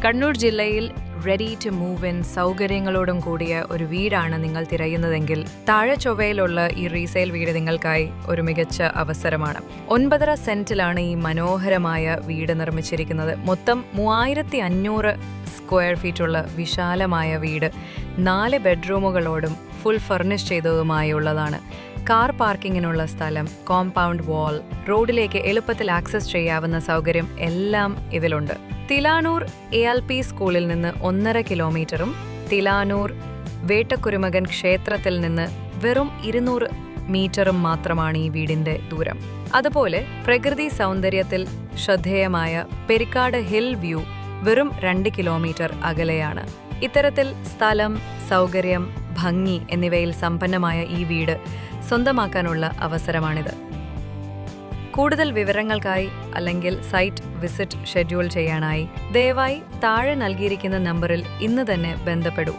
കണ്ണൂർ ജില്ലയിൽ ready to move in സൗകര്യങ്ങളോടും കൂടിയ ഒരു വീടാണ് നിങ്ങൾ തിരയുന്നതെങ്കിൽ താഴെ ചൊവ്വയിലുള്ള ഈ റീസെയിൽ വീട് നിങ്ങൾക്കായി ഒരു മികച്ച അവസരമാണ്. 9.5 സെന്റിലാണ് ഈ മനോഹരമായ വീട് നിർമ്മിച്ചിരിക്കുന്നത്. മൊത്തം 3500 സ്ക്വയർ ഫീറ്റുള്ള വിശാലമായ വീട് 4 ബെഡ്റൂമുകളോടും ഫുൾ ഫർണിഷ് ചെയ്തതുമായുള്ളതാണ്. കാർ പാർക്കിങ്ങിനുള്ള സ്ഥലം, കോമ്പൗണ്ട് വാൾ, റോഡിലേക്ക് എളുപ്പത്തിൽ ആക്സസ് ചെയ്യാവുന്ന സൗകര്യം എല്ലാം ഇതിലുണ്ട്. തിലാനൂർ ALP സ്കൂളിൽ നിന്ന് 1.5 കിലോമീറ്ററും തിലാനൂർ വേട്ടക്കുരുമകൻ ക്ഷേത്രത്തിൽ നിന്ന് വെറും 200 മീറ്ററും മാത്രമാണ് ഈ വീടിന്റെ ദൂരം. അതുപോലെ പ്രകൃതി സൗന്ദര്യത്തിൽ ശ്രദ്ധേയമായ പെരിക്കാട് ഹിൽ വ്യൂ വെറും 2 കിലോമീറ്റർ അകലെയാണ്. ഇത്തരത്തിൽ സ്ഥലം, സൗകര്യം, ഭംഗി എന്നിവയിൽ സമ്പന്നമായ ഈ വീട് സ്വന്തമാക്കാനുള്ള അവസരമാണിത്. കൂടുതൽ വിവരങ്ങൾക്കായി അല്ലെങ്കിൽ സൈറ്റ് വിസിറ്റ് ഷെഡ്യൂൾ ചെയ്യാനായി ദയവായി താഴെ നൽകിയിരിക്കുന്ന നമ്പറിൽ ഇന്ന് തന്നെ ബന്ധപ്പെടൂ.